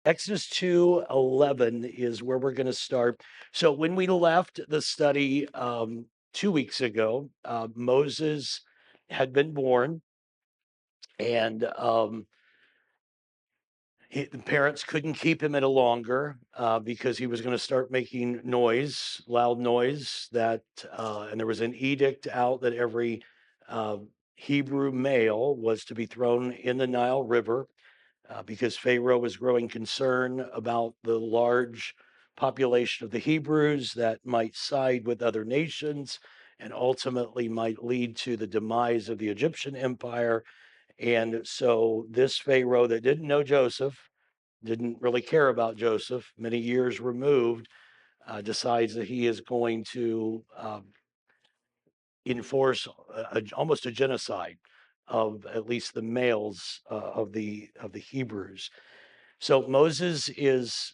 Exodus 2:11 is where we're going to start. So when we left the study 2 weeks ago, Moses had been born, and the parents couldn't keep him any longer because he was going to start making noise, loud noise. And there was an edict out that every uh, Hebrew male was to be thrown in the Nile River because Pharaoh was growing concern about the large population of the Hebrews that might side with other nations and ultimately might lead to the demise of the Egyptian empire. And so, this Pharaoh that didn't know Joseph, didn't really care about Joseph, many years removed, decides that he is going to enforce almost a genocide of at least the males of the Hebrews. So Moses is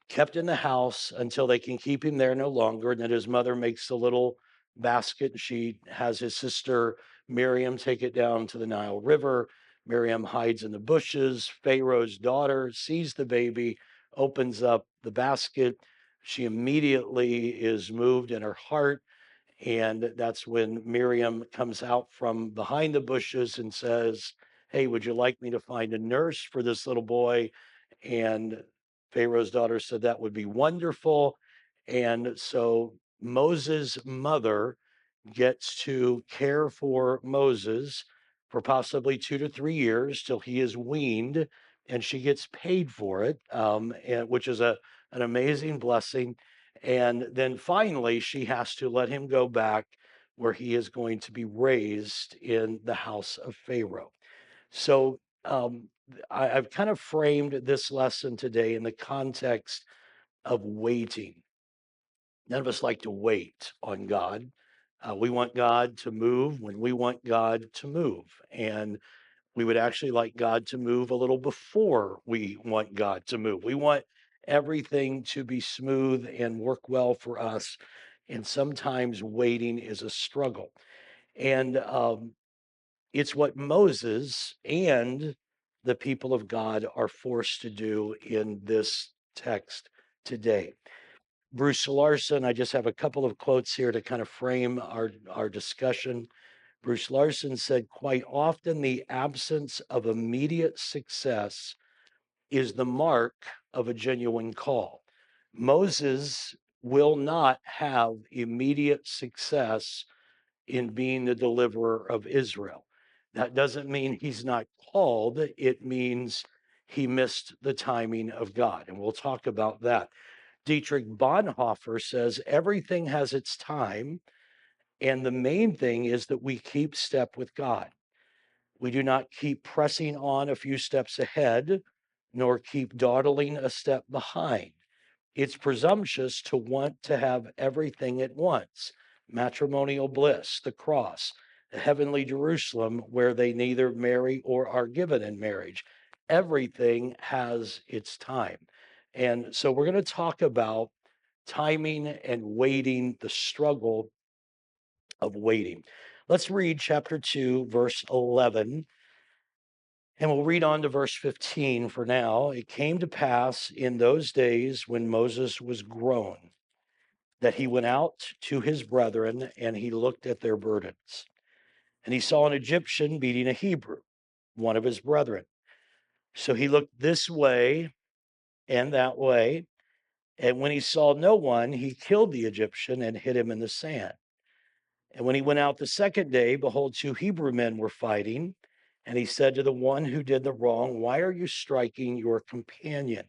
kept in the house until they can keep him there no longer. And then his mother makes a little basket and she has his sister Miriam take it down to the Nile River. Miriam hides in the bushes. Pharaoh's daughter sees the baby, opens up the basket. She immediately is moved in her heart. And that's when Miriam comes out from behind the bushes and says, "Hey, would you like me to find a nurse for this little boy?" And Pharaoh's daughter said, "That would be wonderful." And so Moses' mother gets to care for Moses for possibly 2 to 3 years till he is weaned, and she gets paid for it, which is an amazing blessing. And then finally, she has to let him go back where he is going to be raised in the house of Pharaoh. So I've kind of framed this lesson today in the context of waiting. None of us like to wait on God. We want God to move when we want God to move. And we would actually like God to move a little before we want God to move. We want everything to be smooth and work well for us. And sometimes waiting is a struggle. And it's what Moses and the people of God are forced to do in this text today. Bruce Larson, I just have a couple of quotes here to kind of frame our discussion. Bruce Larson said, "Quite often, the absence of immediate success is the mark of a genuine call." Moses will not have immediate success in being the deliverer of Israel. That doesn't mean he's not called, it means he missed the timing of God. And we'll talk about that. Dietrich Bonhoeffer says everything has its time, and the main thing is that we keep step with God. We do not keep pressing on a few steps ahead, nor keep dawdling a step behind. It's presumptuous to want to have everything at once: matrimonial bliss, the cross, the heavenly Jerusalem, where they neither marry or are given in marriage. Everything has its time. And so we're going to talk about timing and waiting, the struggle of waiting. Let's read chapter 2, verse 11, and we'll read on to verse 15 for now. It came to pass in those days when Moses was grown that he went out to his brethren and he looked at their burdens. And he saw an Egyptian beating a Hebrew, one of his brethren. So he looked this way and that way. And when he saw no one, he killed the Egyptian and hid him in the sand. And when he went out the second day, behold, two Hebrew men were fighting. And he said to the one who did the wrong, "Why are you striking your companion?"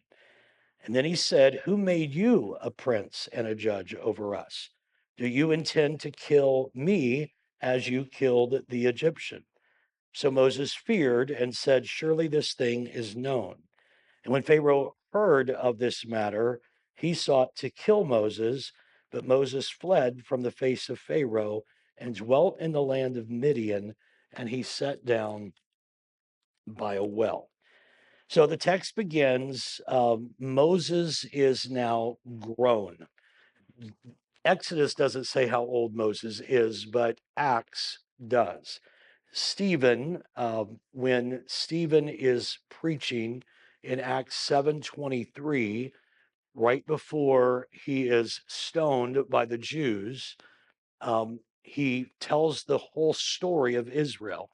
And then he said, "Who made you a prince and a judge over us? Do you intend to kill me as you killed the Egyptian?" So Moses feared and said, "Surely this thing is known." And when Pharaoh heard of this matter, he sought to kill Moses, but Moses fled from the face of Pharaoh and dwelt in the land of Midian, and he sat down by a well. So the text begins, Moses is now grown. Exodus doesn't say how old Moses is, but Acts does. Stephen, when Stephen is preaching in Acts 7:23, right before he is stoned by the Jews. He tells the whole story of Israel.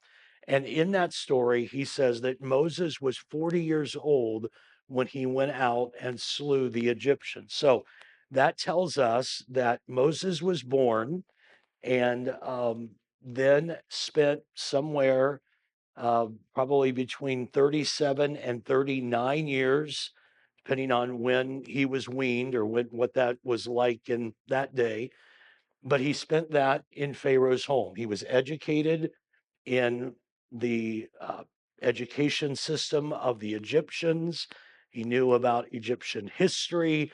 And in that story, he says that Moses was 40 years old when he went out and slew the Egyptians. So that tells us that Moses was born and then spent somewhere probably between 37 and 39 years, depending on when he was weaned or what that was like in that day. But he spent that in Pharaoh's home. He was educated in the education system of the Egyptians. He knew about Egyptian history.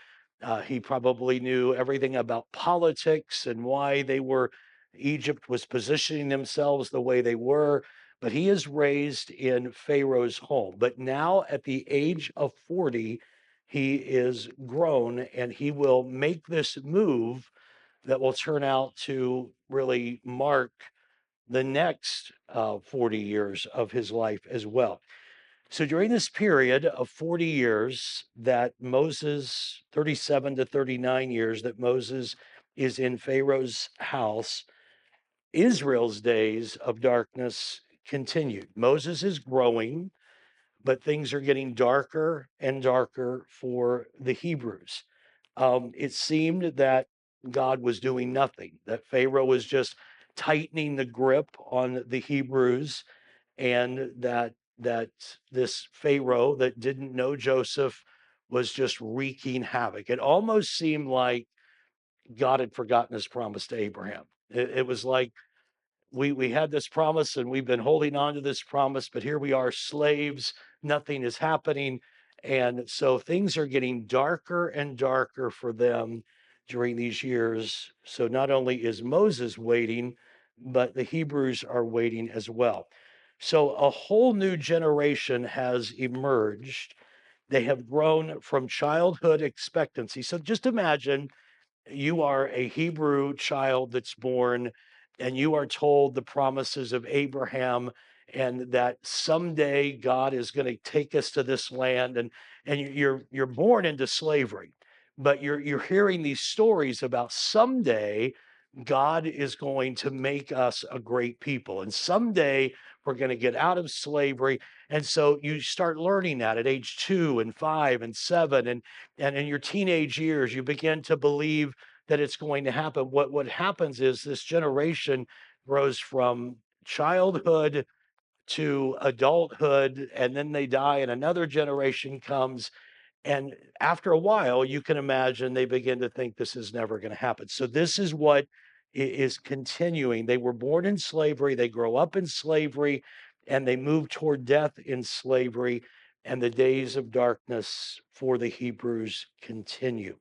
He probably knew everything about politics and why Egypt was positioning themselves the way they were. But he is raised in Pharaoh's home. But now, at the age of 40, he is grown and he will make this move that will turn out to really mark the next 40 years of his life as well. So during this period of 40 years that Moses, 37 to 39 years that Moses is in Pharaoh's house, Israel's days of darkness continued. Moses is growing, but things are getting darker and darker for the Hebrews. It seemed that God was doing nothing, that Pharaoh was just tightening the grip on the Hebrews, and that this Pharaoh that didn't know Joseph was just wreaking havoc. It almost seemed like God had forgotten his promise to Abraham. It was like we had this promise and we've been holding on to this promise, but here we are slaves, nothing is happening. And so things are getting darker and darker for them during these years. So not only is Moses waiting, but the Hebrews are waiting as well. So a whole new generation has emerged. They have grown from childhood expectancy. So just imagine you are a Hebrew child that's born, and you are told the promises of Abraham and that someday God is going to take us to this land, and you're born into slavery, but you're hearing these stories about someday God is going to make us a great people, and someday we're going to get out of slavery. And so you start learning that at age 2 and 5 and 7, and in your teenage years, you begin to believe that it's going to happen. What happens is this generation grows from childhood to adulthood, and then they die, and another generation comes. And after a while, you can imagine they begin to think this is never going to happen. So this is what is continuing. They were born in slavery, they grow up in slavery, and they move toward death in slavery. And the days of darkness for the Hebrews continue.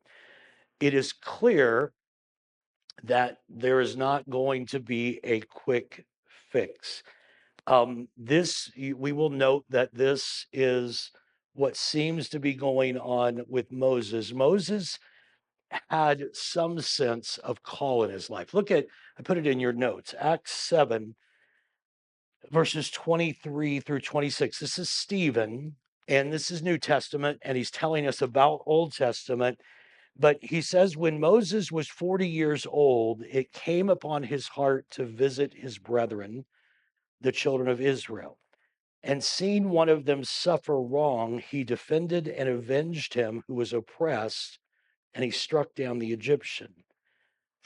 It is clear that there is not going to be a quick fix. We will note that this is what seems to be going on with Moses. Moses had some sense of call in his life. I put it in your notes, Acts 7, verses 23 through 26. This is Stephen, and this is New Testament, and he's telling us about Old Testament. But he says, when Moses was 40 years old, it came upon his heart to visit his brethren, the children of Israel. And seeing one of them suffer wrong, he defended and avenged him who was oppressed, and he struck down the Egyptian.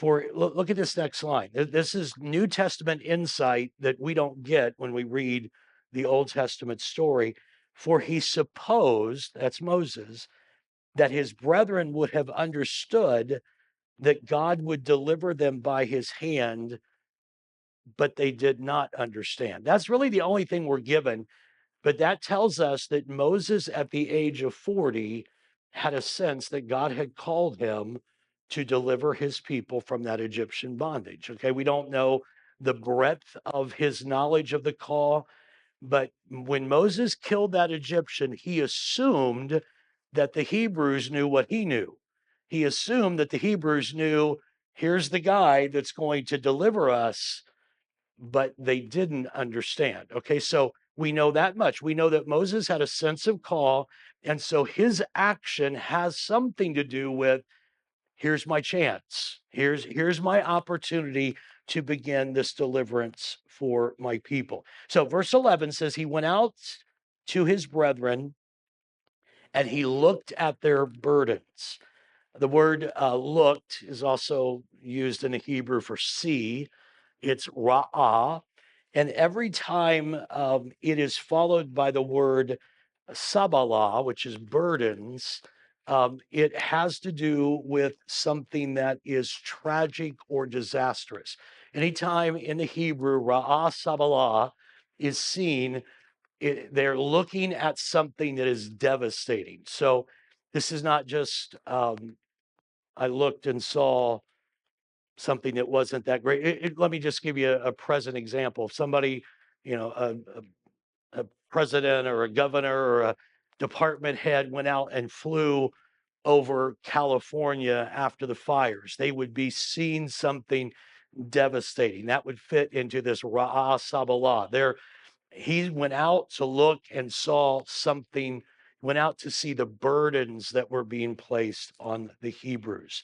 Look at this next line. This is New Testament insight that we don't get when we read the Old Testament story. For he supposed, that's Moses, that his brethren would have understood that God would deliver them by his hand, but they did not understand. That's really the only thing we're given. But that tells us that Moses, at the age of 40, had a sense that God had called him to deliver his people from that Egyptian bondage. Okay, we don't know the breadth of his knowledge of the call, but when Moses killed that Egyptian, he assumed that the Hebrews knew what he knew. He assumed that the Hebrews knew, here's the guy that's going to deliver us, but they didn't understand. Okay, so We know that much. We know that Moses had a sense of call, and so his action has something to do with, here's my chance. Here's my opportunity to begin this deliverance for my people. So verse 11 says he went out to his brethren and he looked at their burdens. The word looked is also used in the Hebrew for see. It's ra'ah. And every time it is followed by the word sabala, which is burdens, it has to do with something that is tragic or disastrous. Anytime in the Hebrew, ra'ah sabala is seen, they're looking at something that is devastating. So this is not just, I looked and saw something that wasn't that great. Let me just give you a present example. If somebody, you know, a president or a governor or a department head went out and flew over California after the fires, they would be seeing something devastating. That would fit into this Ra'ah Sabbalah. There, he went out to look and saw something, went out to see the burdens that were being placed on the Hebrews.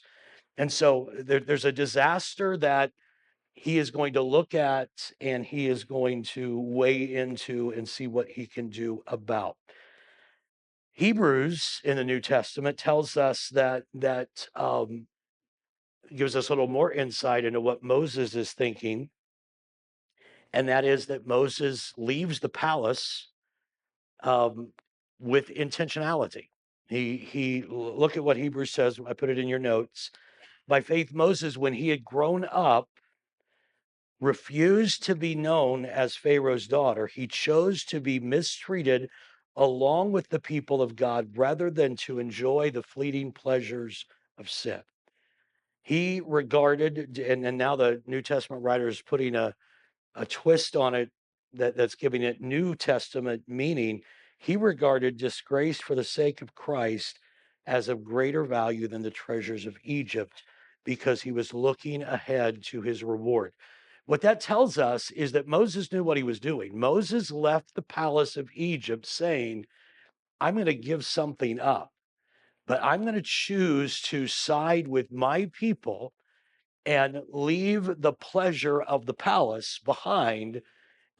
And so there's a disaster that he is going to look at and he is going to weigh into and see what he can do about. Hebrews in the New Testament tells us that gives us a little more insight into what Moses is thinking, and that is that Moses leaves the palace um, with intentionality. He look at what Hebrews says. I put it in your notes. By faith, Moses, when he had grown up, refused to be known as Pharaoh's daughter. He chose to be mistreated along with the people of God rather than to enjoy the fleeting pleasures of sin. He regarded, and now the New Testament writer is putting a twist on it that's giving it New Testament meaning. He regarded disgrace for the sake of Christ as of greater value than the treasures of Egypt because he was looking ahead to his reward. What that tells us is that Moses knew what he was doing. Moses left the palace of Egypt saying, I'm going to give something up, but I'm going to choose to side with my people and leave the pleasure of the palace behind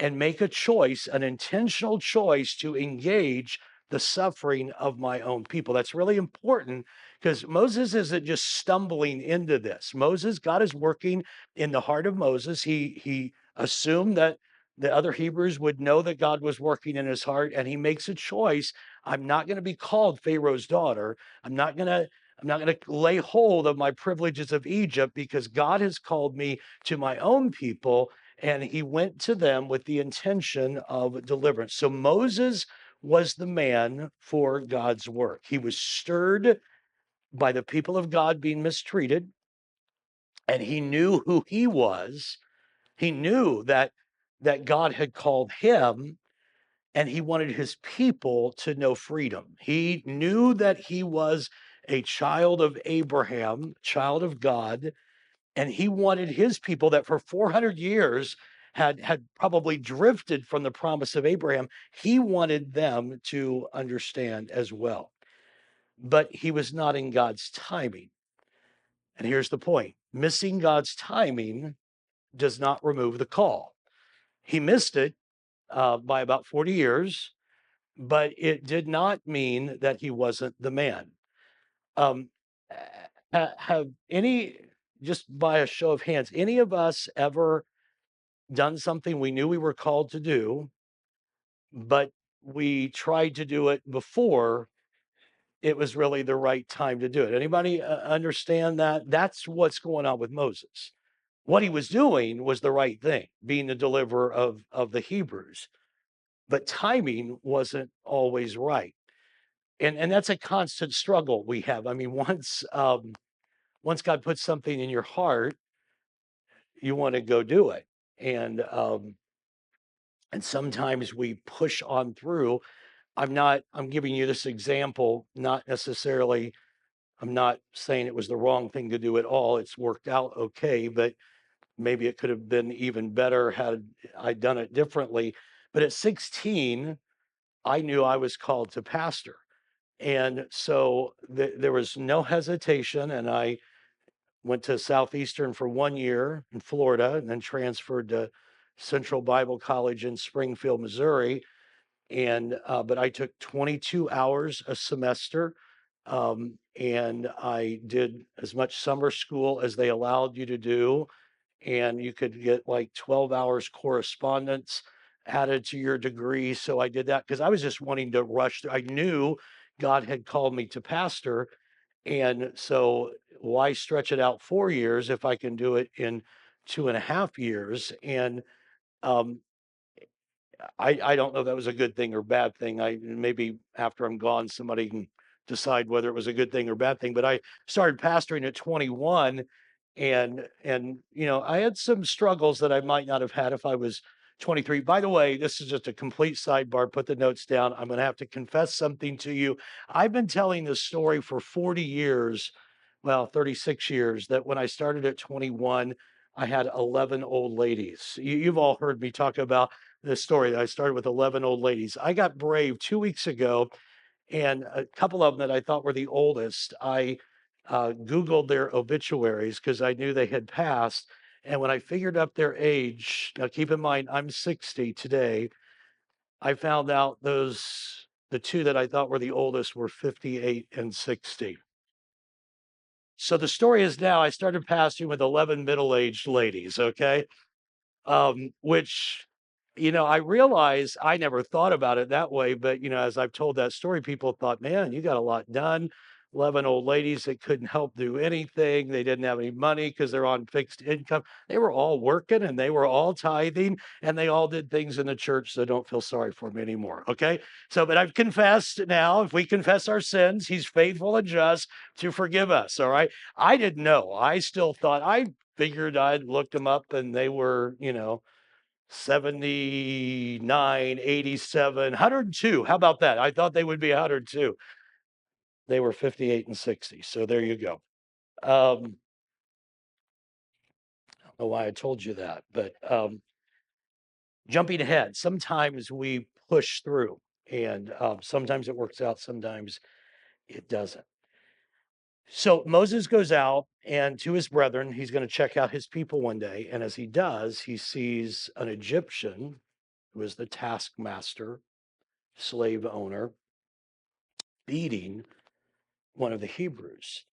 and make a choice, an intentional choice to engage the suffering of my own people. That's really important because Moses isn't just stumbling into this. Moses, God is working in the heart of Moses. He assumed that the other Hebrews would know that God was working in his heart, and he makes a choice. I'm not going to be called Pharaoh's daughter. I'm not going to lay hold of my privileges of Egypt because God has called me to my own people, and he went to them with the intention of deliverance. So Moses was the man for God's work. He was stirred by the people of God being mistreated, and he knew who he was. He knew that God had called him, and he wanted his people to know freedom. He knew that he was a child of Abraham, child of God, and he wanted his people that for 400 years had probably drifted from the promise of Abraham. He wanted them to understand as well. But he was not in God's timing. And here's the point: missing God's timing does not remove the call. He missed it by about 40 years, but it did not mean that he wasn't the man. Um, have any, just by a show of hands, any of us ever done something we knew we were called to do, but we tried to do it before it was really the right time to do it? Anybody understand that? That's what's going on with Moses. What he was doing was the right thing, being the deliverer of the Hebrews, but timing wasn't always right. And that's a constant struggle we have. I mean, once God puts something in your heart, you want to go do it. And sometimes we push on through. I'm giving you this example, not necessarily, I'm not saying it was the wrong thing to do at all. It's worked out okay, but maybe it could have been even better had I done it differently. But at 16, I knew I was called to pastor. And so there was no hesitation. And I went to Southeastern for 1 year in Florida and then transferred to Central Bible College in Springfield, Missouri. And but I took 22 hours a semester, and I did as much summer school as they allowed you to do, and you could get like 12 hours correspondence added to your degree. So I did that because I was just wanting to rush through. I knew God had called me to pastor, and so why stretch it out 4 years if I can do it in 2.5 years? And um, I don't know if that was a good thing or bad thing. I maybe after I'm gone, somebody can decide whether it was a good thing or bad thing. But I started pastoring at 21, and I had some struggles that I might not have had if I was 23. By the way, this is just a complete sidebar. Put the notes down. I'm going to have to confess something to you. I've been telling this story for 40 years, well, 36 years, that when I started at 21, I had 11 old ladies. You've all heard me talk about this story. I started with 11 old ladies. I got brave 2 weeks ago, and a couple of them that I thought were the oldest, I Googled their obituaries because I knew they had passed. And when I figured up their age, now keep in mind, I'm 60 today, I found out the two that I thought were the oldest were 58 and 60. So the story is now I started pastoring with 11 middle-aged ladies, okay? Which, I realize I never thought about it that way, but as I've told that story, people thought, man, you got a lot done. 11 old ladies that couldn't help do anything. They didn't have any money because they're on fixed income. They were all working and they were all tithing and they all did things in the church. So don't feel sorry for me anymore. Okay. So, but I've confessed now. If we confess our sins, he's faithful and just to forgive us. All right. I didn't know. I still thought I figured I'd looked them up and they were, 79, 87, 102. How about that? I thought they would be 102. They were 58 and 60. So there you go. I don't know why I told you that, but jumping ahead, sometimes we push through and sometimes it works out, sometimes it doesn't. So Moses goes out and to his brethren, he's going to check out his people one day. And as he does, he sees an Egyptian who is the taskmaster, slave owner, beating one of the Hebrews.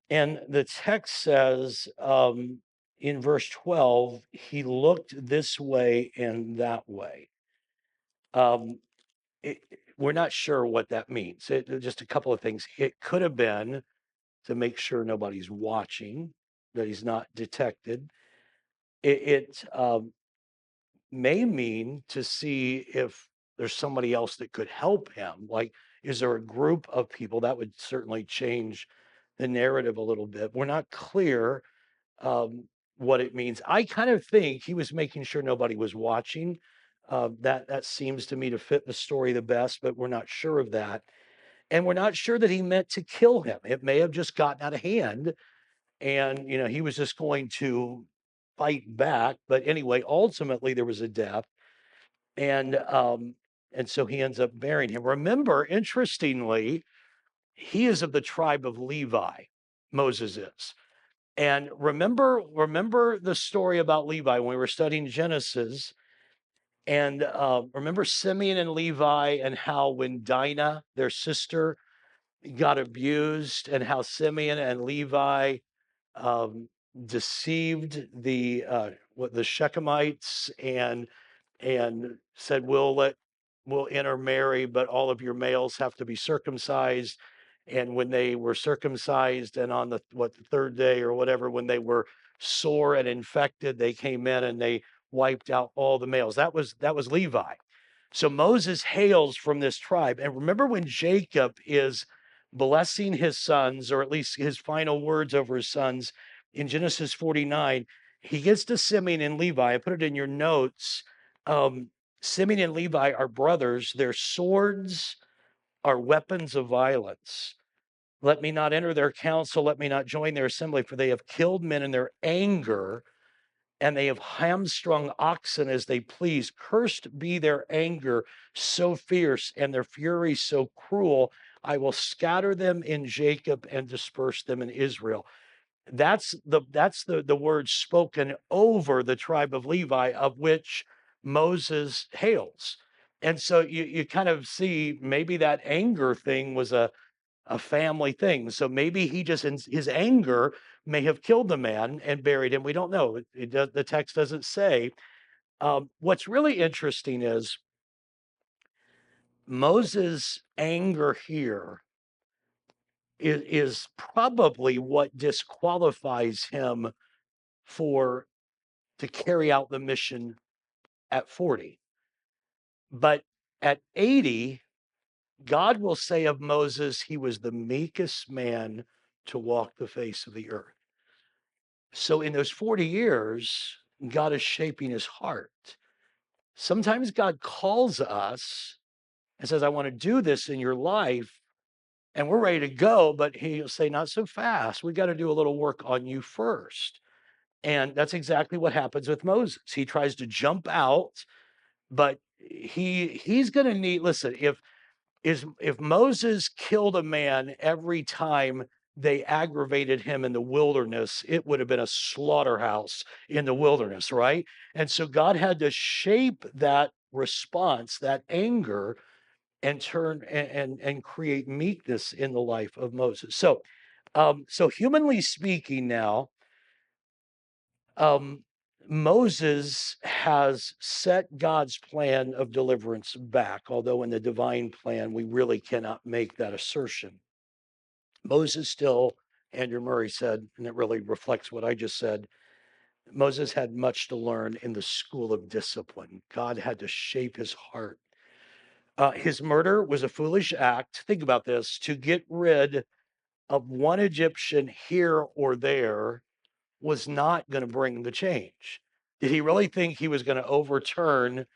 And the text says in verse 12, he looked this way and that way. Um, we're not sure what that means. Just a couple of things. It could have been to make sure nobody's watching, that he's not detected. It may mean to see if there's somebody else that could help him. Like, is there a group of people that would certainly change the narrative a little bit? We're not clear what it means. I kind of think he was making sure nobody was watching. That seems to me to fit the story the best, but we're not sure of that. And we're not sure that he meant to kill him. It may have just gotten out of hand and he was just going to fight back. But anyway, ultimately there was a death, and so he ends up burying him. Remember, interestingly, he is of the tribe of Levi. Moses is. And remember the story about Levi when we were studying Genesis. And remember Simeon and Levi, and how when Dinah, their sister, got abused, and how Simeon and Levi um, deceived the Shechemites and said, we'll intermarry, but all of your males have to be circumcised. And when they were circumcised, and on the third day or whatever, when they were sore and infected, they came in and they wiped out all the males. That was Levi. So Moses hails from this tribe. And remember when Jacob is blessing his sons, or at least his final words over his sons in Genesis 49, he gets to Simeon and Levi. I put it in your notes. Um, Simeon and Levi are brothers. Their swords are weapons of violence. Let me not enter their council. Let me not join their assembly, for they have killed men in their anger and they have hamstrung oxen as they please. Cursed be their anger so fierce and their fury so cruel. I will scatter them in Jacob and disperse them in Israel. That's the word spoken over the tribe of Levi, of which Moses hails. And so you kind of see maybe that anger thing was a family thing. So maybe he just in his anger may have killed the man and buried him. We don't know. The text doesn't say. What's really interesting is Moses' anger here is probably what disqualifies him for to carry out the mission at 40. But at 80, God will say of Moses, he was the meekest man to walk the face of the earth. So in those 40 years, God is shaping his heart. Sometimes God calls us and says, I want to do this in your life. And we're ready to go, but he'll say, not so fast. We got to do a little work on you first. And that's exactly what happens with Moses. He tries to jump out, but he's going to need, listen, if Moses killed a man every time they aggravated him in the wilderness, it would have been a slaughterhouse in the wilderness, right? And so God had to shape that response, that anger, and turn and create meekness in the life of Moses. So humanly speaking, now um, Moses has set God's plan of deliverance back, although in the divine plan, we really cannot make that assertion. Moses still, Andrew Murray said, and it really reflects what I just said, Moses had much to learn in the school of discipline. God had to shape his heart. His murder was a foolish act. Think about this: to get rid of one Egyptian here or there was not going to bring the change. Did he really think he was going to overturn,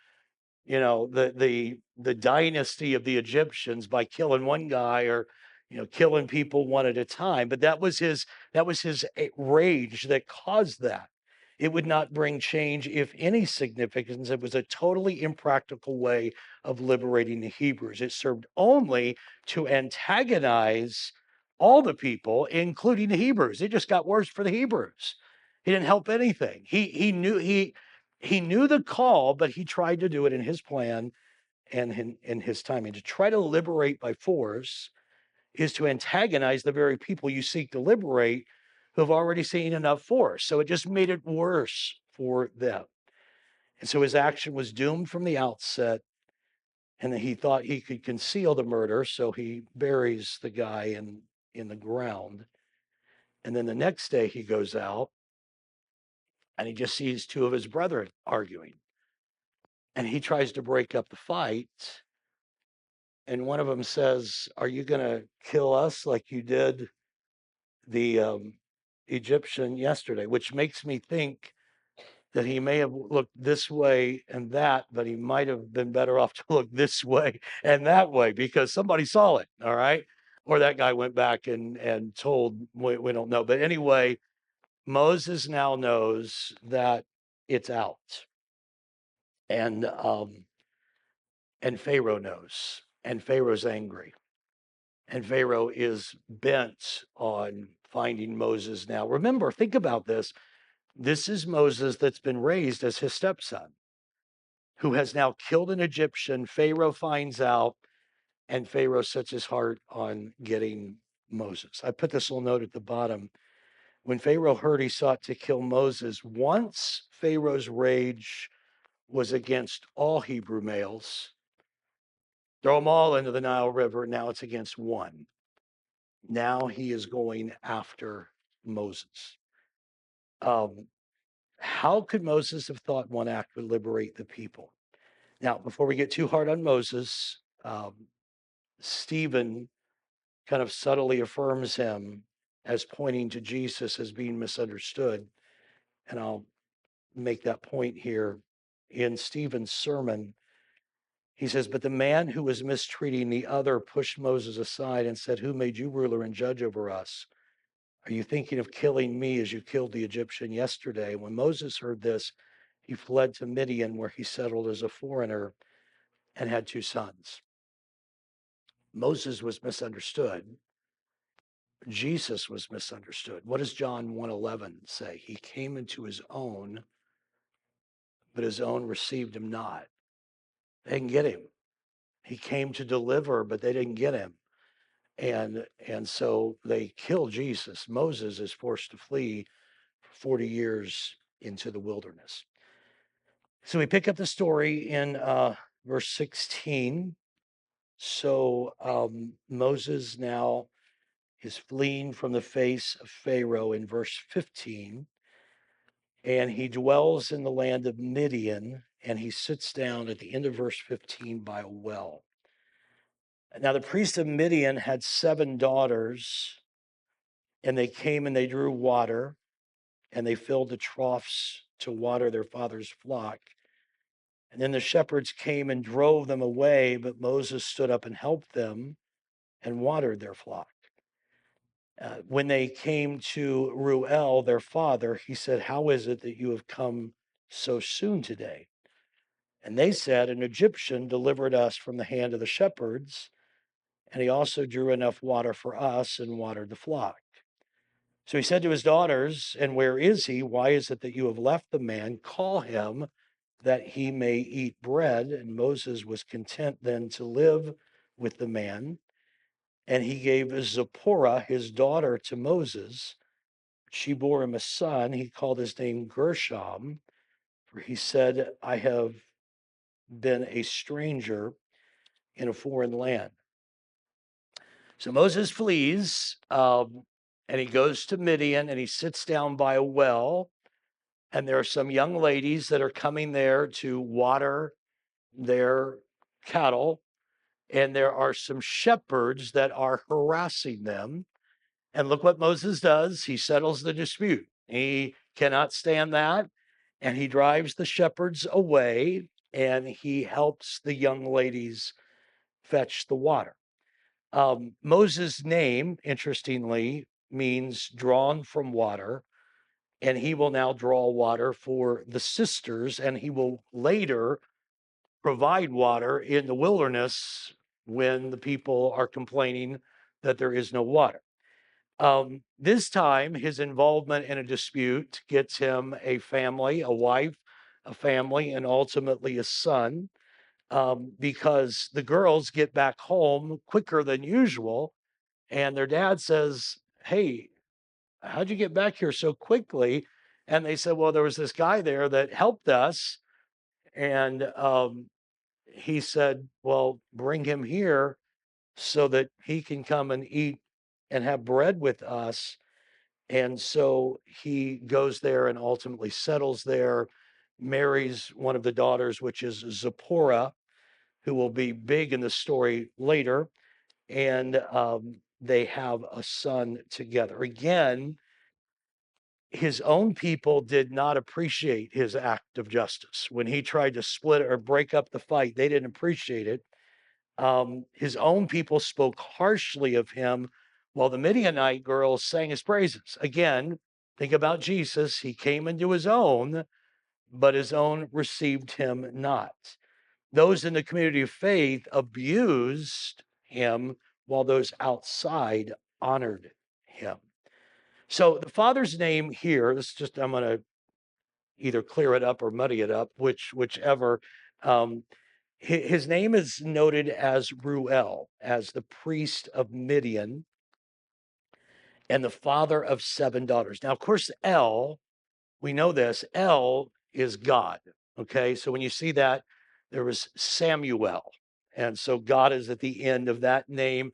the dynasty of the Egyptians by killing one guy, or killing people one at a time? But that was his rage that caused that. It would not bring change, if any significance. It was a totally impractical way of liberating the Hebrews. It served only to antagonize all the people, including the Hebrews. It just got worse for the Hebrews. He didn't help anything. He knew the call, but he tried to do it in his plan and in his timing. To try to liberate by force is to antagonize the very people you seek to liberate, who have already seen enough force. So it just made it worse for them. And so his action was doomed from the outset. And then he thought he could conceal the murder, so he buries the guy in the ground. And then the next day he goes out and he just sees two of his brethren arguing. And he tries to break up the fight. And one of them says, "Are you going to kill us like you did the Egyptian yesterday?" Which makes me think that he may have looked this way and that, but he might have been better off to look this way and that way, because somebody saw it. All right. Or that guy went back and told, we don't know. But anyway, Moses now knows that it's out. And Pharaoh knows, and Pharaoh's angry. And Pharaoh is bent on finding Moses now. Remember, think about this. This is Moses that's been raised as his stepson, who has now killed an Egyptian. Pharaoh finds out, and Pharaoh sets his heart on getting Moses. I put this little note at the bottom. When Pharaoh heard, he sought to kill Moses. Once Pharaoh's rage was against all Hebrew males. Throw them all into the Nile River. Now it's against one. Now he is going after Moses. Um, how could Moses have thought one act would liberate the people? Now, before we get too hard on Moses, Stephen kind of subtly affirms him as pointing to Jesus as being misunderstood. And I'll make that point here. In Stephen's sermon, he says, "But the man who was mistreating the other pushed Moses aside and said, 'Who made you ruler and judge over us?' Are you thinking of killing me as you killed the Egyptian yesterday?" When Moses heard this, he fled to Midian, where he settled as a foreigner and had two sons. Moses was misunderstood. Jesus was misunderstood. What does John 1:11 say? He came into his own, but his own received him not. They didn't get him. He came to deliver, but they didn't get him. And so they kill Jesus. Moses is forced to flee for 40 years into the wilderness. So we pick up the story in verse 16. So Moses now is fleeing from the face of Pharaoh in verse 15, and he dwells in the land of Midian, and he sits down at the end of verse 15 by a well. Now, the priest of Midian had 7 daughters, and they came and they drew water, and they filled the troughs to water their father's flock. And then the shepherds came and drove them away, but Moses stood up and helped them and watered their flock. When they came to Ruel, their father, he said, "How is it that you have come so soon today?" And they said, "An Egyptian delivered us from the hand of the shepherds, and he also drew enough water for us and watered the flock." So he said to his daughters, "And where is he? Why is it that you have left the man? Call him that he may eat bread." And Moses was content then to live with the man. And he gave Zipporah, his daughter, to Moses. She bore him a son. He called his name Gershom, for he said, "I have been a stranger in a foreign land." So Moses flees, and he goes to Midian, and he sits down by a well. And there are some young ladies that are coming there to water their cattle. And there are some shepherds that are harassing them. And look what Moses does. He settles the dispute. He cannot stand that. And he drives the shepherds away, and he helps the young ladies fetch the water. Moses' name, interestingly, means drawn from water, and he will now draw water for the sisters, and he will later provide water in the wilderness when the people are complaining that there is no water. This time, his involvement in a dispute gets him a family, a wife, a family, and ultimately a son, because the girls get back home quicker than usual. And their dad says, "Hey, how'd you get back here so quickly?" And they said, "Well, there was this guy there that helped us." And he said, "Well, bring him here so that he can come and eat and have bread with us." And so he goes there and ultimately settles there, marries one of the daughters, which is Zipporah, who will be big in the story later. And they have a son together. Again, his own people did not appreciate his act of justice. When he tried to split or break up the fight, they didn't appreciate it. His own people spoke harshly of him, while the Midianite girls sang his praises. Again, think about Jesus. He came into his own, but his own received him not. Those in the community of faith abused him, while those outside honored him. So the father's name here, this is just, I'm going to either clear it up or muddy it up, whichever. Um, his name is noted as Ruel, as the priest of Midian and the father of 7 daughters. Now, of course, El, we know this, El is God. Okay, so when you see that, there was Samuel. And so God is at the end of that name.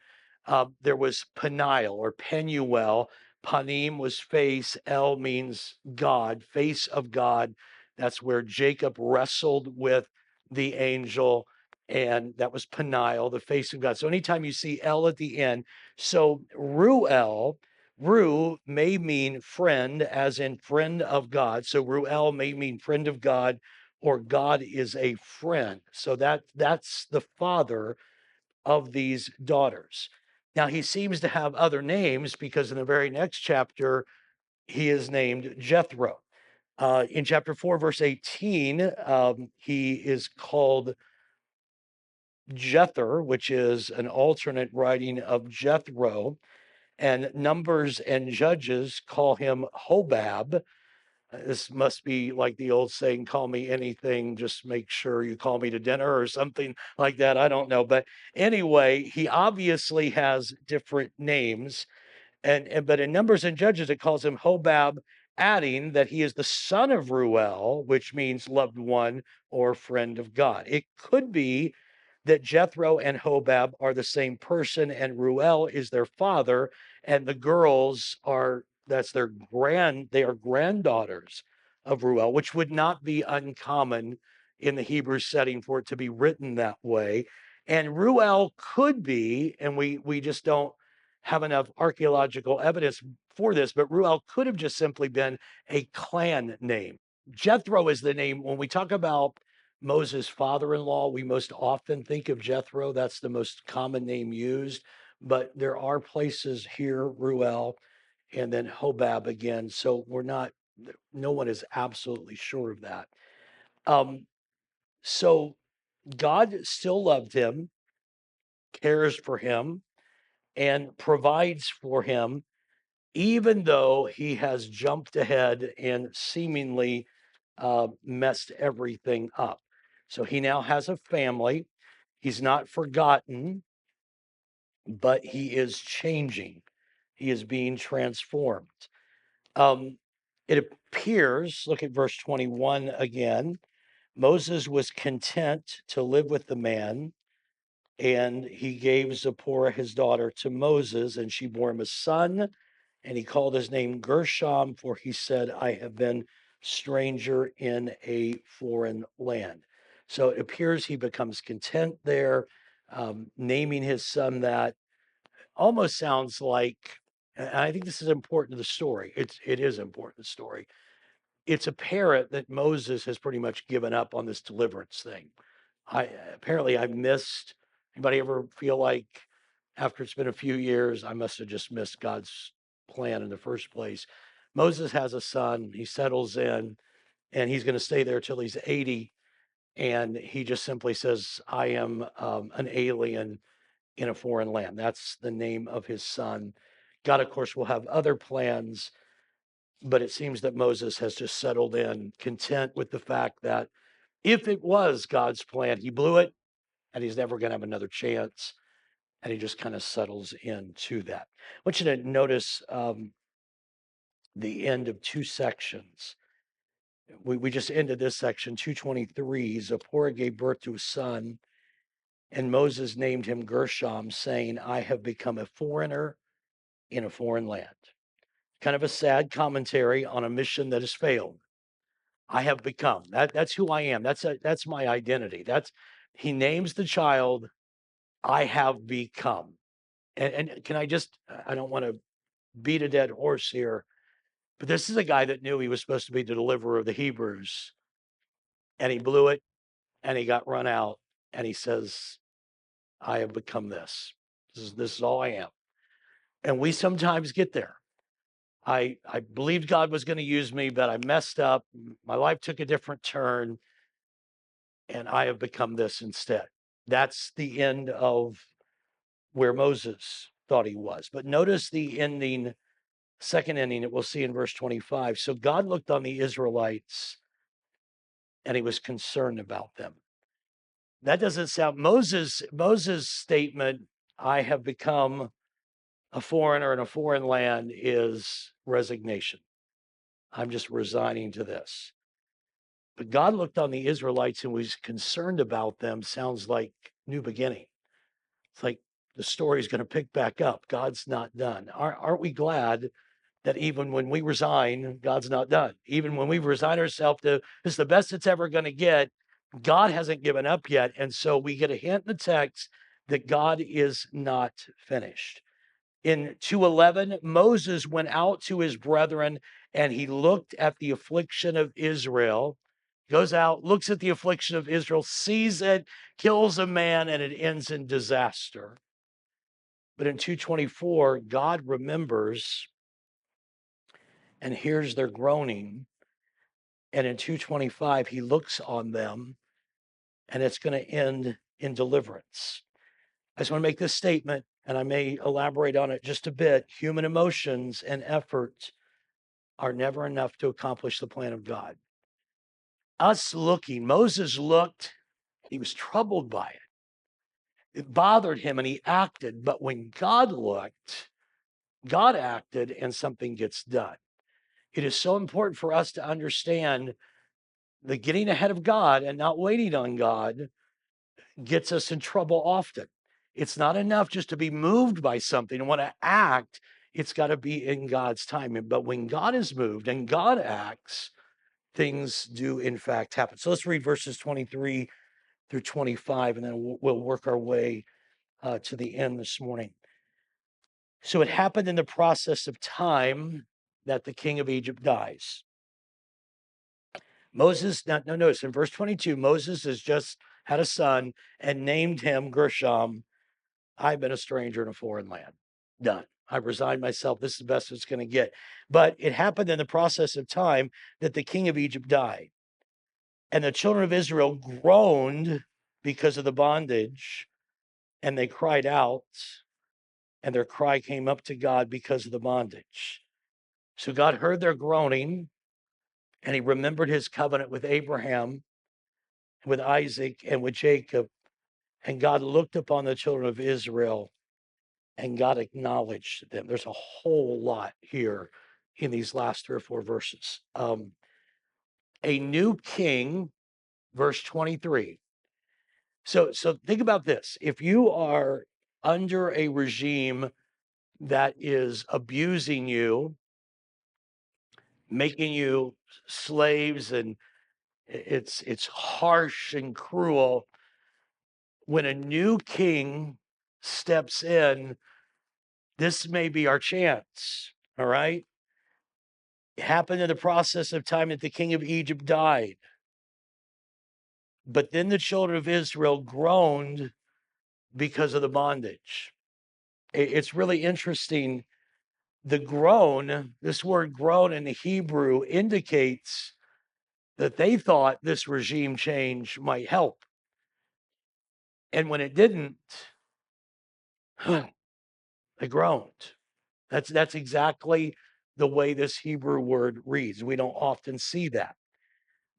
There was Peniel or Penuel. Panim was face. El means God, face of God. That's where Jacob wrestled with the angel. And that was Peniel, the face of God. So anytime you see El at the end, so Ruel, Ru may mean friend, as in friend of God. So Ruel may mean friend of God, or God is a friend. So that's the father of these daughters. Now, he seems to have other names because in the very next chapter, he is named Jethro. In chapter 4, verse 18, he is called Jether, which is an alternate writing of Jethro, and Numbers and Judges call him Hobab. This must be like the old saying, call me anything, just make sure you call me to dinner or something like that. I don't know. But anyway, he obviously has different names. And but in Numbers and Judges, it calls him Hobab, adding that he is the son of Ruel, which means loved one or friend of God. It could be that Jethro and Hobab are the same person, and Ruel is their father, and the girls are they are granddaughters of Ruel, which would not be uncommon in the Hebrew setting for it to be written that way. And Ruel could be, and we just don't have enough archaeological evidence for this, but Ruel could have just simply been a clan name. Jethro is the name. When we talk about Moses' father in law, we most often think of Jethro. That's the most common name used. But there are places here, Ruel, and then Hobab again. So no one is absolutely sure of that. So God still loved him, cares for him, and provides for him, even though he has jumped ahead and seemingly messed everything up. So he now has a family. He's not forgotten, but he is changing. He is being transformed. Um, it appears, look at verse 21 again. Moses was content to live with the man, and he gave Zipporah his daughter to Moses, and she bore him a son, and he called his name Gershom, for he said, I have been stranger in a foreign land. So it appears he becomes content there, naming his son that almost sounds like, and I think this is important to the story. It is important to the story. It's apparent that Moses has pretty much given up on this deliverance thing. I apparently I missed. Anybody ever feel like after it's been a few years, I must have just missed God's plan in the first place? Moses has a son. He settles in, and he's going to stay there till he's 80. And he just simply says, "I am an alien in a foreign land." That's the name of his son. God, of course, will have other plans, but it seems that Moses has just settled in, content with the fact that if it was God's plan, he blew it and he's never going to have another chance. And he just kind of settles into that. I want you to notice the end of two sections. We just ended this section, 223. Zipporah gave birth to a son, and Moses named him Gershom, saying, I have become a foreigner in a foreign land. Kind of a sad commentary on a mission that has failed. I have become. That's who I am. That's my identity. That's he names the child, I have become. And can I just I don't want to beat a dead horse here, but this is a guy that knew he was supposed to be the deliverer of the Hebrews, and he blew it, and he got run out, and he says, I have become this. This is all I am. And we sometimes get there. I believed God was going to use me, but I messed up. My life took a different turn, and I have become this instead. That's the end of where Moses thought he was. But notice the ending, second ending that we'll see in verse 25. So God looked on the Israelites and he was concerned about them. That doesn't sound Moses' statement, I have become a foreigner in a foreign land, is resignation. I'm just resigning to this. But God looked on the Israelites and was concerned about them, sounds like new beginning. It's like the story's going to pick back up. God's not done. Aren't we glad that even when we resign, God's not done? Even when we resign ourselves to this is the best it's ever going to get, God hasn't given up yet. And so we get a hint in the text that God is not finished. In 2:11, Moses went out to his brethren and he looked at the affliction of Israel, goes out, looks at the affliction of Israel, sees it, kills a man, and it ends in disaster. But in 2:24, God remembers and hears their groaning. And in 2:25, he looks on them, and it's going to end in deliverance. I just want to make this statement, and I may elaborate on it just a bit. Human emotions and effort are never enough to accomplish the plan of God. Us looking, Moses looked, he was troubled by it. It bothered him and he acted. But when God looked, God acted and something gets done. It is so important for us to understand that getting ahead of God and not waiting on God gets us in trouble often. It's not enough just to be moved by something and want to act. It's got to be in God's timing. But when God is moved and God acts, things do in fact happen. So let's read verses 23 through 25, and then we'll work our way to the end this morning. So it happened in the process of time that the king of Egypt dies. Moses, now notice in verse 22, Moses has just had a son and named him Gershom. I've been a stranger in a foreign land. Done. I've resigned myself. This is the best it's going to get. But it happened in the process of time that the king of Egypt died. And the children of Israel groaned because of the bondage, and they cried out, and their cry came up to God because of the bondage. So God heard their groaning, and he remembered his covenant with Abraham, with Isaac, and with Jacob. And God looked upon the children of Israel, and God acknowledged them. There's a whole lot here in these last 3 or 4 verses. A new king, verse 23. So think about this. If you are under a regime that is abusing you, making you slaves, and it's harsh and cruel, when a new king steps in, this may be our chance. All right. It happened in the process of time that the king of Egypt died. But then the children of Israel groaned because of the bondage. It's really interesting. The groan, this word groan in the Hebrew indicates that they thought this regime change might help. And when it didn't, they groaned. That's exactly the way this Hebrew word reads. We don't often see that.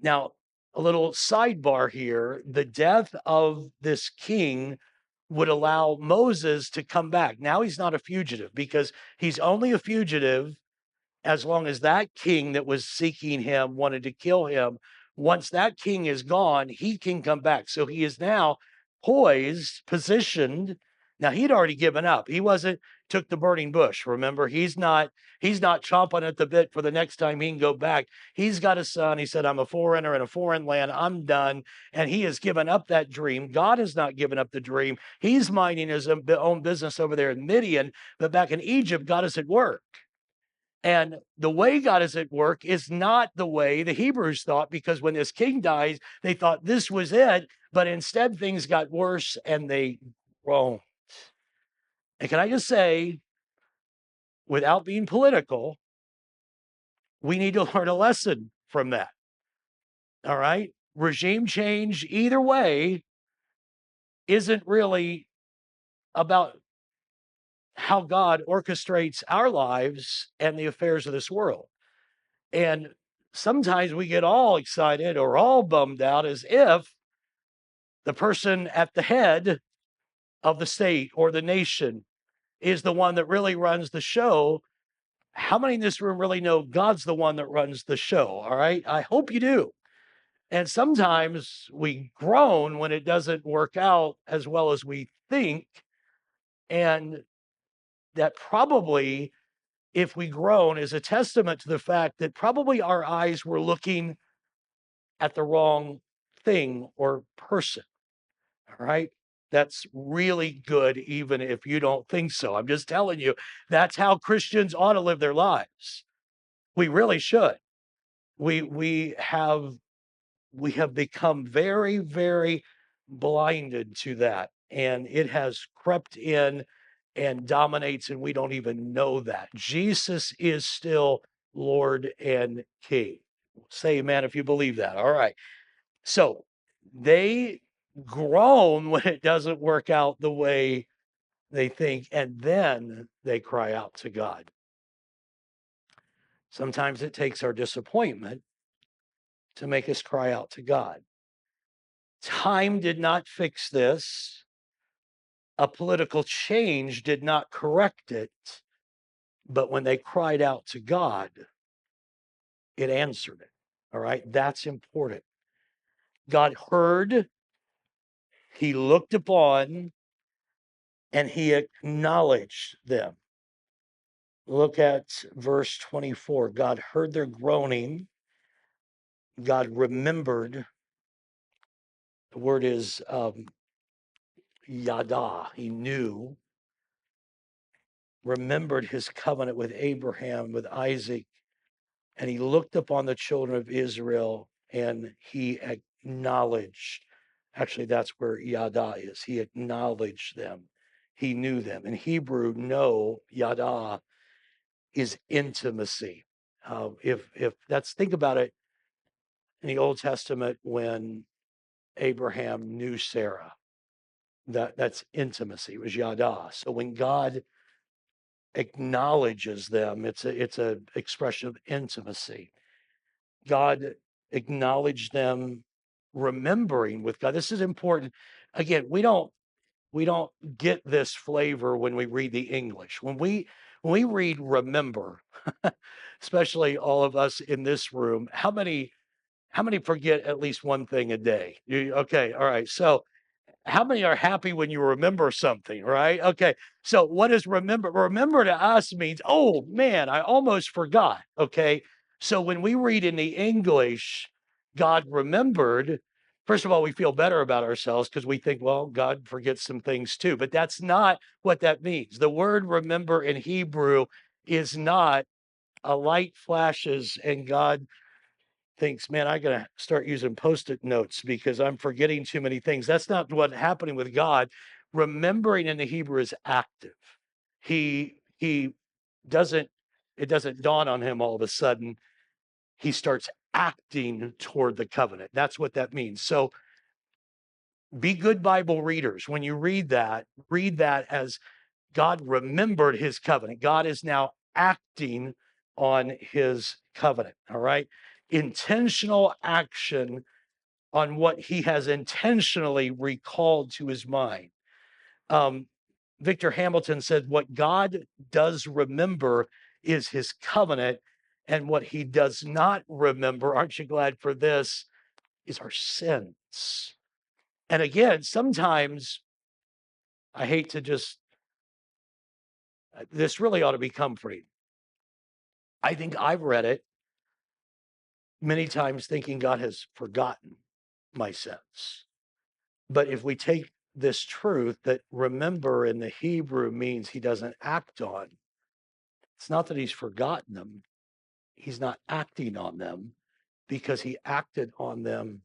Now, a little sidebar here, the death of this king would allow Moses to come back. Now he's not a fugitive because he's only a fugitive as long as that king that was seeking him wanted to kill him. Once that king is gone, he can come back. So he is now poised, positioned. Now he'd already given up. He wasn't took the burning bush. Remember, he's not chomping at the bit for the next time he can go back. He's got a son. He said, I'm a foreigner in a foreign land. I'm done. And he has given up that dream. God has not given up the dream. He's minding his own business over there in Midian. But back in Egypt, God is at work. And the way God is at work is not the way the Hebrews thought, because when this king dies, they thought this was it. But instead, things got worse and they groaned. And can I just say, without being political, we need to learn a lesson from that. All right. Regime change, either way, isn't really about how God orchestrates our lives and the affairs of this world. And sometimes we get all excited or all bummed out as if the person at the head of the state or the nation is the one that really runs the show. How many in this room really know God's the one that runs the show? All right. I hope you do. And sometimes we groan when it doesn't work out as well as we think. And that probably, if we groan, is a testament to the fact that probably our eyes were looking at the wrong thing or person. All right. That's really good, even if you don't think so. I'm just telling you, that's how Christians ought to live their lives. We really should. We have become very, very blinded to that. And it has crept in and dominates, and we don't even know that. Jesus is still Lord and King. Say amen if you believe that. All right. So they groan when it doesn't work out the way they think, and then they cry out to God. Sometimes it takes our disappointment to make us cry out to God. Time did not fix this. A political change did not correct it. But when they cried out to God, it answered it. All right. That's important. God heard, he looked upon, and he acknowledged them. Look at verse 24. God heard their groaning. God remembered. The word is yada. He knew, remembered his covenant with Abraham, with Isaac, and he looked upon the children of Israel and he acknowledged. Actually, that's where yada is. He acknowledged them. He knew them. In Hebrew, know, yada, is intimacy. If that's, think about it in the Old Testament when Abraham knew Sarah. That's intimacy. It was yada. So when God acknowledges them, it's a expression of intimacy. God acknowledged them, remembering with God. This is important. Again, we don't get this flavor when we read the English. When we read remember, especially all of us in this room, how many forget at least one thing a day? Okay, all right. So how many are happy when you remember something, right? Okay. So what does remember? Remember to us means, oh man, I almost forgot. Okay. So when we read in the English, God remembered, first of all, we feel better about ourselves because we think, well, God forgets some things too. But that's not what that means. The word remember in Hebrew is not a light flashes and God thinks, man, I gotta start using post-it notes because I'm forgetting too many things. That's not what's happening with God. Remembering in the Hebrew is active. He doesn't, it doesn't dawn on him all of a sudden. He starts acting toward the covenant. That's what that means. So be good Bible readers. When you read that as God remembered his covenant. God is now acting on his covenant. All right. Intentional action on what he has intentionally recalled to his mind. Um, Victor Hamilton said, what God does remember is his covenant, and what he does not remember, aren't you glad for this, is our sins. And again, sometimes I hate to just, this really ought to be comforting. I think I've read it many times thinking God has forgotten my sins. But if we take this truth that remember in the Hebrew means he doesn't act on, it's not that he's forgotten them, he's not acting on them because he acted on them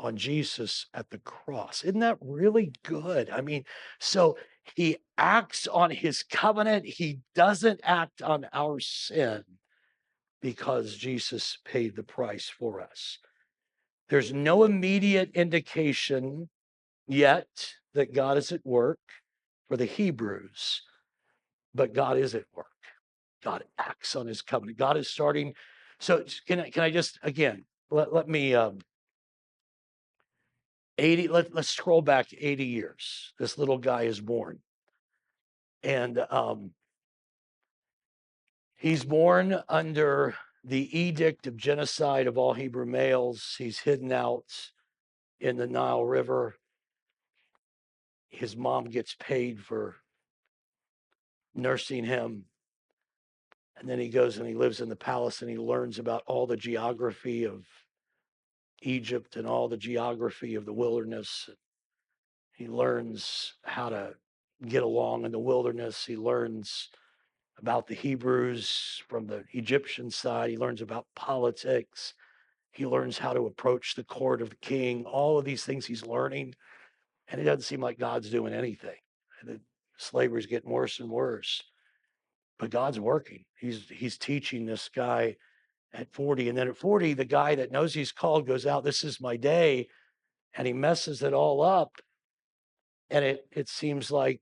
on Jesus at the cross. Isn't that really good? I mean, so he acts on his covenant, he doesn't act on our sin because Jesus paid the price for us. There's no immediate indication yet that God is at work for the Hebrews, but God is at work. God acts on his covenant. God is starting. So can I just again let me 80, let's scroll back 80 years. This little guy is born. And he's born under the edict of genocide of all Hebrew males. He's hidden out in the Nile River. His mom gets paid for nursing him. And then he goes and he lives in the palace and he learns about all the geography of Egypt and all the geography of the wilderness. He learns how to get along in the wilderness. He learns about the Hebrews from the Egyptian side. He learns about politics. He learns how to approach the court of the king. All of these things he's learning. And it doesn't seem like God's doing anything. Slavery's getting worse and worse. But God's working. He's teaching this guy at 40. And then at 40, the guy that knows he's called goes out, this is my day, and he messes it all up. And it seems like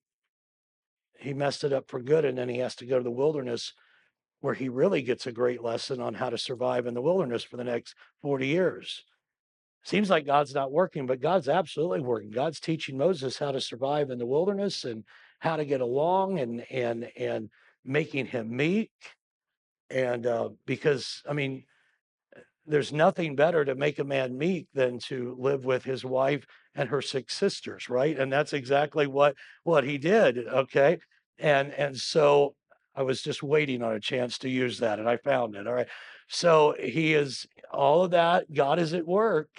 he messed it up for good. And then he has to go to the wilderness where he really gets a great lesson on how to survive in the wilderness for the next 40 years. Seems like God's not working, but God's absolutely working. God's teaching Moses how to survive in the wilderness and how to get along and making him meek. And because I mean, there's nothing better to make a man meek than to live with his wife and her 6 sisters, right? And that's exactly what he did. Okay. And so I was just waiting on a chance to use that and I found it. All right. So he is all of that, God is at work.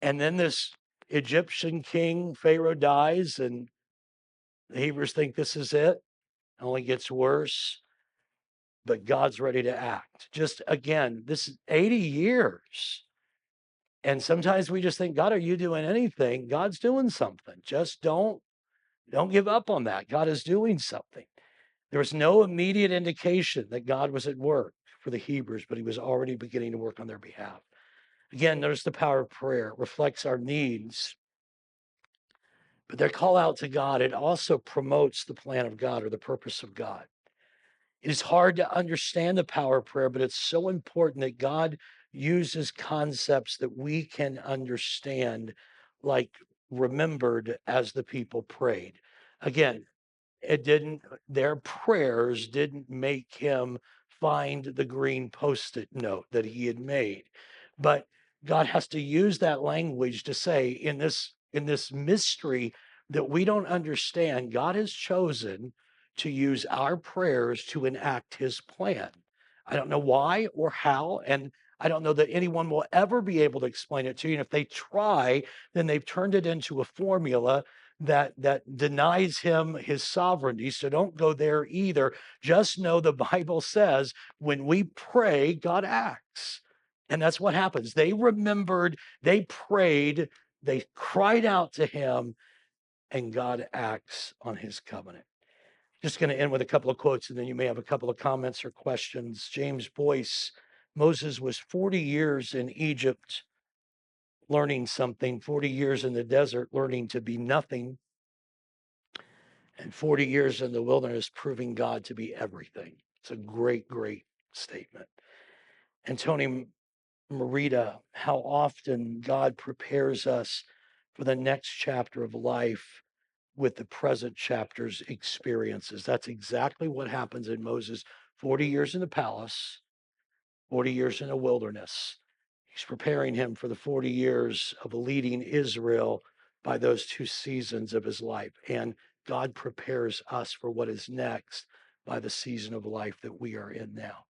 And then this Egyptian king, Pharaoh, dies, and the Hebrews think this is it. Only gets worse, but God's ready to act. Just again, this is 80 years. And sometimes we just think, God, are you doing anything? God's doing something. Just don't give up on that. God is doing something. There was no immediate indication that God was at work for the Hebrews, but he was already beginning to work on their behalf. Again, notice the power of prayer. It reflects our needs, but their call out to God, it also promotes the plan of God or the purpose of God. It is hard to understand the power of prayer, but it's so important that God uses concepts that we can understand, like remembered as the people prayed. Again, it didn't, their prayers didn't make him find the green post-it note that he had made. But God has to use that language to say in this mystery that we don't understand, God has chosen to use our prayers to enact his plan. I don't know why or how, and I don't know that anyone will ever be able to explain it to you. And if they try, then they've turned it into a formula that denies him his sovereignty. So don't go there either. Just know the Bible says when we pray, God acts. And that's what happens. They remembered, they prayed, they cried out to him, and God acts on his covenant. Just going to end with a couple of quotes, and then you may have a couple of comments or questions. James Boyce, Moses was 40 years in Egypt learning something, 40 years in the desert learning to be nothing, and 40 years in the wilderness proving God to be everything. It's a great, great statement. And Tony Merida, how often God prepares us for the next chapter of life with the present chapter's experiences. That's exactly what happens in Moses. 40 years in the palace, 40 years in the wilderness. He's preparing him for the 40 years of leading Israel by those 2 seasons of his life. And God prepares us for what is next by the season of life that we are in now.